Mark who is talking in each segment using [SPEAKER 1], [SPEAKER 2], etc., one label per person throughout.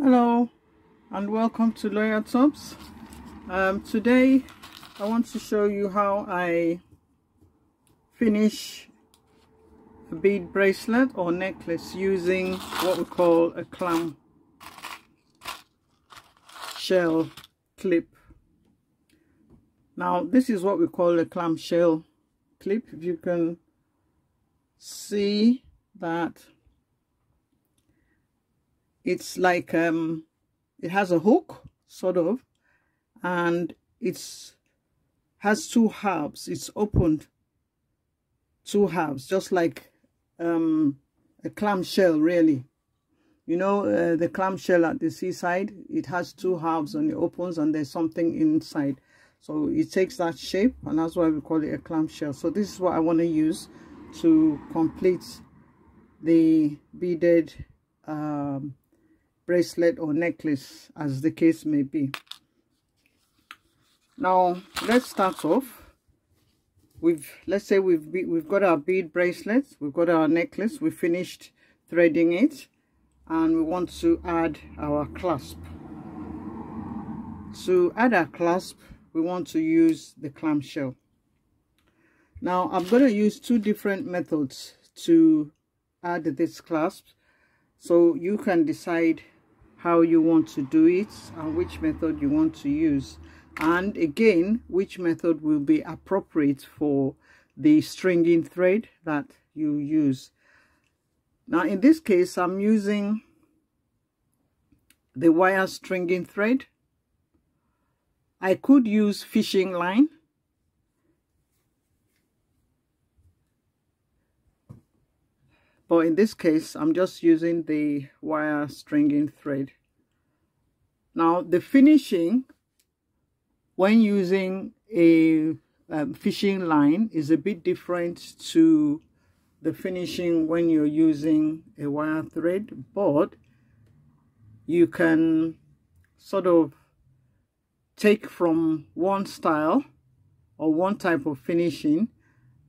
[SPEAKER 1] Hello and welcome to Loyal Tops. Today I want to show you how I finish a bead bracelet or necklace using what we call a clam shell clip. Now this is what we call a clamshell clip. If you can see that, it's like it has a hook sort of, and it's has two halves. It's opened two halves, just like a clamshell, really. You know, the clamshell at the seaside, it has two halves and it opens and there's something inside. So it takes that shape, and that's why we call it a clamshell. So this is what I want to use to complete the beaded bracelet or necklace, as the case may be. Now let's start off. Let's say we've got our bead bracelet, we've got our necklace, we finished threading it, and we want to add our clasp. To add our clasp, we want to use the clamshell. Now I'm going to use two different methods to add this clasp, so you can decide how you want to do it and which method you want to use, and again which method will be appropriate for the stringing thread that you use. Now in this case I'm using the wire stringing thread. I could use fishing line, but in this case I'm just using the wire stringing thread. Now the finishing when using a fishing line is a bit different to the finishing when you're using a wire thread, but you can sort of take from one style or one type of finishing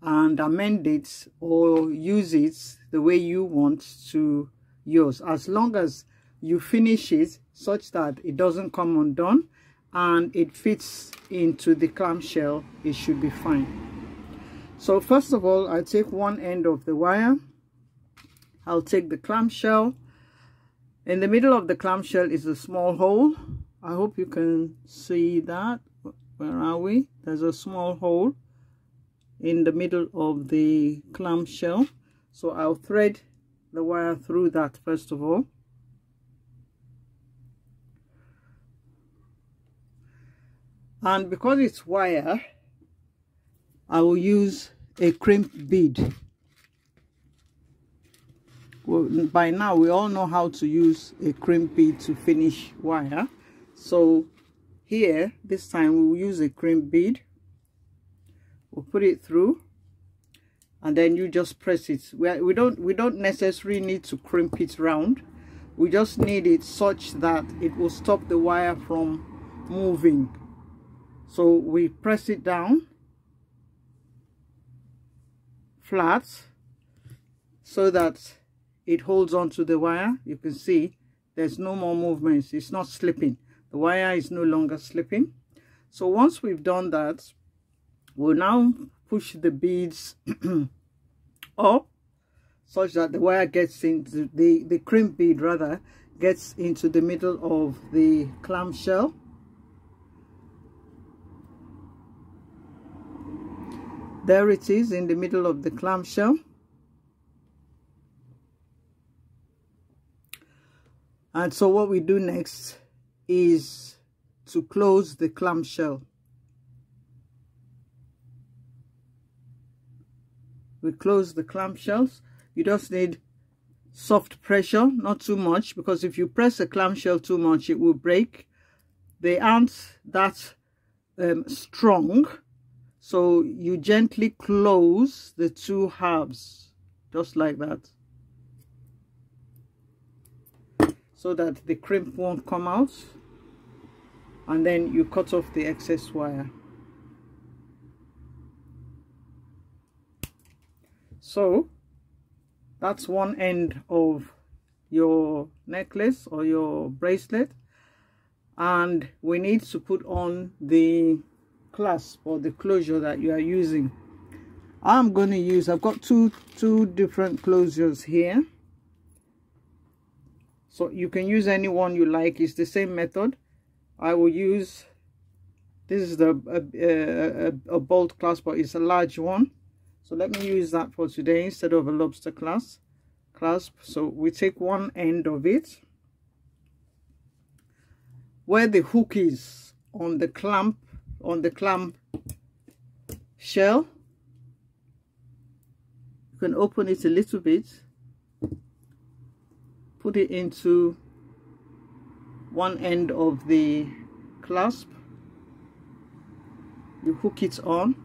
[SPEAKER 1] and amend it or use it the way you want to use, as long as you finish it such that it doesn't come undone and it fits into the clamshell. It should be fine. So first of all, I take one end of the wire, I'll take the clamshell. In the middle of the clamshell is a small hole. I hope you can see that. Where are we? There's a small hole in the middle of the clamshell, so I'll thread the wire through that first of all. And because it's wire, I will use a crimp bead. Well, by now we all know how to use a crimp bead to finish wire, so here this time we will use a crimp bead. We'll put it through, and then you just press it. We don't necessarily need to crimp it round. We just need it such that it will stop the wire from moving. So we press it down flat so that it holds on to the wire. You can see there's no more movements. It's not slipping. The wire is no longer slipping. So once we've done that, we'll now push the beads up such that the wire gets into the crimp bead rather gets into the middle of the clamshell. There it is in the middle of the clamshell. And so what we do next is to close the clamshell. We close the clamshells. You just need soft pressure, not too much, because if you press the clamshell too much it will break. They aren't that strong, so you gently close the two halves just like that, so that the crimp won't come out, and then you cut off the excess wire. So that's one end of your necklace or your bracelet, and we need to put on the clasp or the closure that you are using. I'm going to use, I've got two different closures here, so you can use any one you like. It's the same method. I will use, this is a bolt clasp, but it's a large one, so let me use that for today instead of a lobster clasp. So we take one end of it where the hook is on the clam shell. You can open it a little bit, put it into one end of the clasp, you hook it on,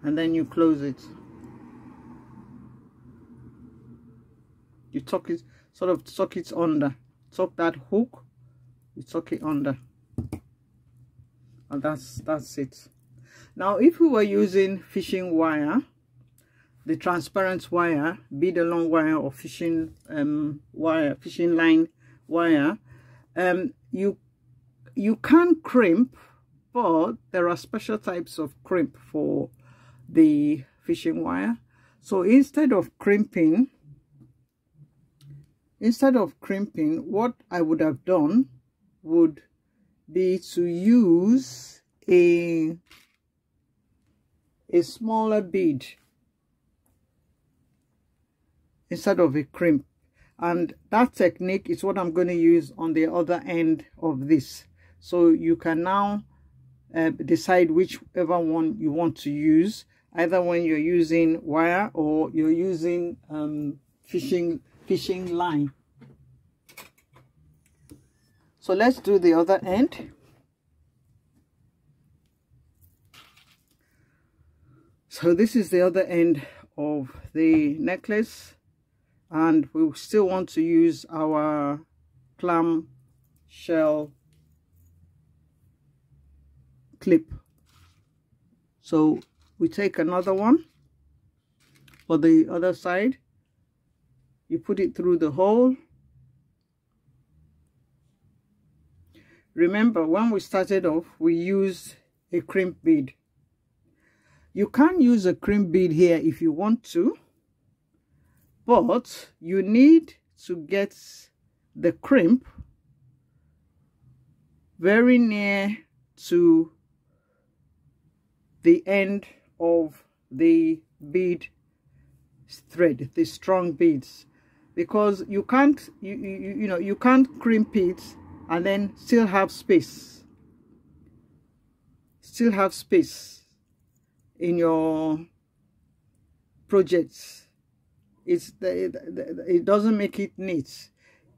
[SPEAKER 1] and then you close it. You tuck it, sort of tuck it under, tuck that hook, you tuck it under, and that's it. Now if we were using fishing wire, the transparent wire, bead along wire, or fishing wire, fishing line wire, you can crimp, but there are special types of crimp for the fishing wire. So instead of crimping, what I would have done would be to use a smaller bead instead of a crimp, and that technique is what I'm going to use on the other end of this. So you can now decide whichever one you want to use, either when you're using wire or you're using fishing line. So let's do the other end. So this is the other end of the necklace, and we still want to use our clam shell clip. So we take another one for the other side, you put it through the hole. Remember, when we started off, we used a crimp bead. You can use a crimp bead here if you want to, but you need to get the crimp very near to the end of the bead thread, the strong beads, because you can't you can't crimp it and then still have space in your projects. It doesn't make it neat.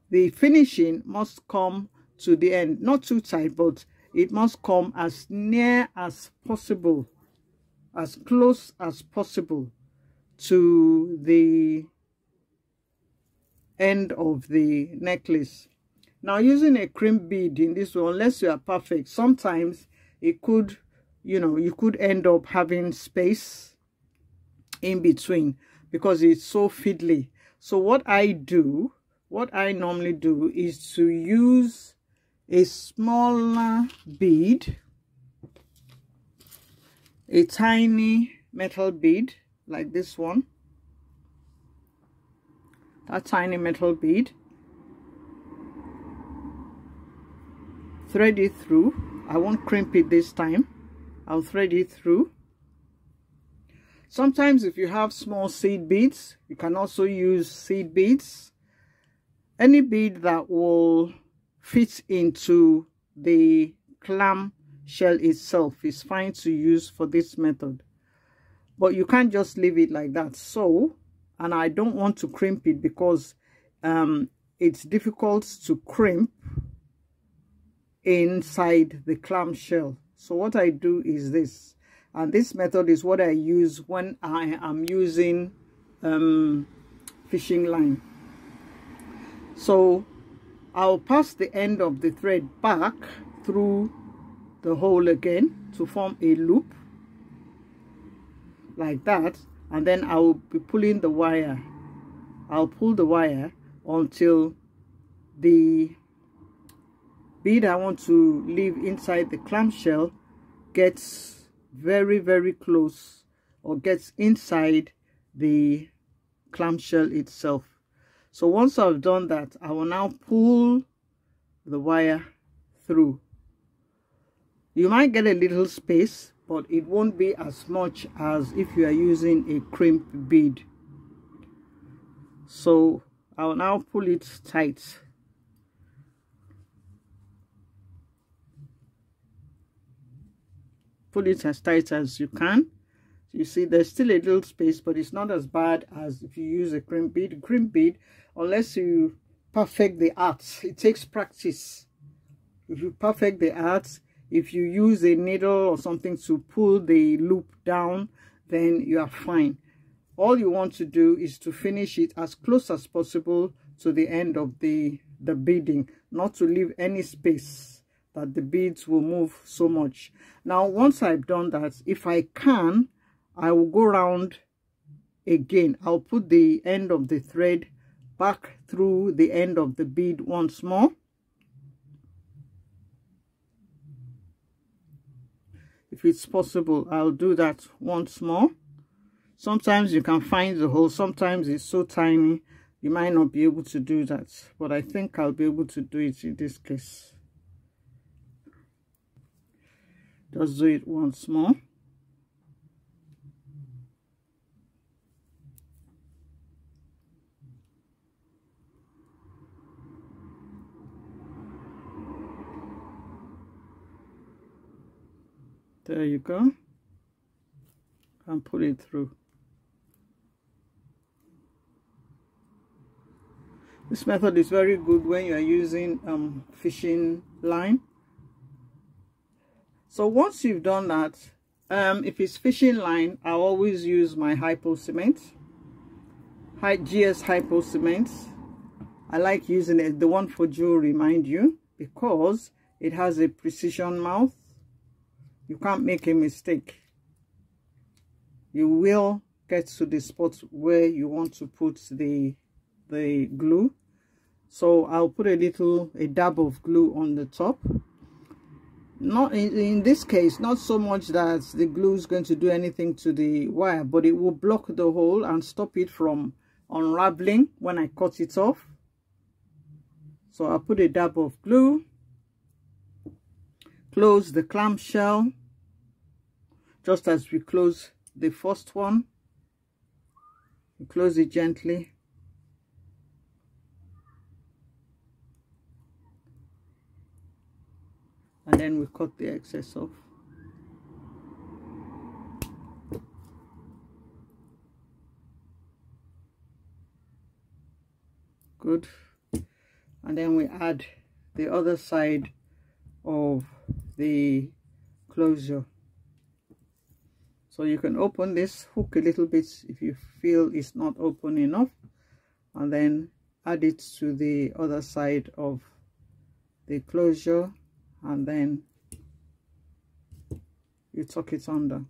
[SPEAKER 1] The finishing must come to the end, not too tight, but it must come as near as possible, as close as possible to the end of the necklace. Now, using a crimp bead in this one, unless you are perfect, sometimes it could, you could end up having space in between because it's so fiddly. So what I normally do is to use a smaller bead, a tiny metal bead like this one, that tiny metal bead, thread it through. I won't crimp it this time, I'll thread it through. Sometimes if you have small seed beads, you can also use seed beads. Any bead that will fit into the clam shell itself is fine to use for this method, but you can't just leave it like that. So, and I don't want to crimp it because it's difficult to crimp inside the clam shell. So what I do is this, and this method is what I use when I am using fishing line. So I'll pass the end of the thread back through the hole again to form a loop like that, and then I will be pulling the wire. I'll pull the wire until the bead I want to leave inside the clamshell gets very, very close, or gets inside the clamshell itself. So once I've done that, I will now pull the wire through. You might get a little space, but it won't be as much as if you are using a crimp bead. So I will now pull it tight. Pull it as tight as you can. You see there's still a little space, but it's not as bad as if you use a crimp bead. Crimp bead, unless you perfect the art, it takes practice. If you perfect the art, if you use a needle or something to pull the loop down, then you are fine. All you want to do is to finish it as close as possible to the end of the beading, not to leave any space that the beads will move so much. Now once I've done that, if I can, I will go around again. I'll put the end of the thread back through the end of the bead once more. If it's possible, I'll do that once more. Sometimes you can find the hole, sometimes it's so tiny you might not be able to do that, but I think I'll be able to do it in this case. Just do it once more. There you go. And pull it through. This method is very good when you are using fishing line. So once you've done that, if it's fishing line, I always use my hypo cement, GS hypo cement. I like using it, the one for jewelry, mind you, because it has a precision mouth. You can't make a mistake. You will get to the spot where you want to put the glue. So I'll put a dab of glue on the top. Not in this case, not so much that the glue is going to do anything to the wire, but it will block the hole and stop it from unraveling when I cut it off. So I'll put a dab of glue, close the clamshell just as we close the first one. We close it gently. And then we cut the excess off. Good. And then we add the other side of the closure. So you can open this, hook a little bit if you feel it's not open enough, and then add it to the other side of the closure, and then you tuck it under.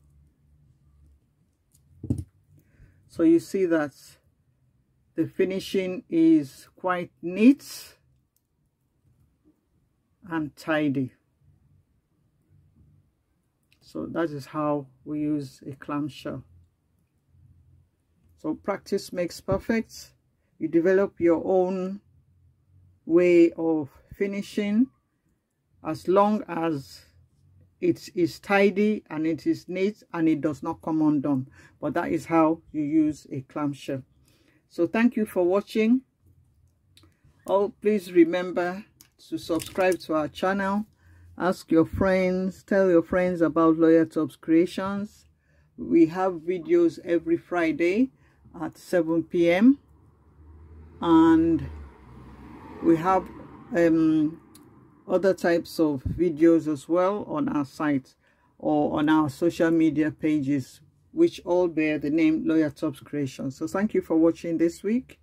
[SPEAKER 1] So you see that the finishing is quite neat and tidy. So that is how we use a clamshell. So practice makes perfect. You develop your own way of finishing, as long as it is tidy and it is neat and it does not come undone. But that is how you use a clamshell. So thank you for watching. Oh, please remember to subscribe to our channel. Ask your friends, tell your friends about Loyal Tops Creations. We have videos every Friday at 7 p.m. and we have other types of videos as well on our site or on our social media pages, which all bear the name Loyal Tops Creations. So thank you for watching this week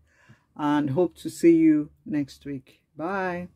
[SPEAKER 1] and hope to see you next week. Bye.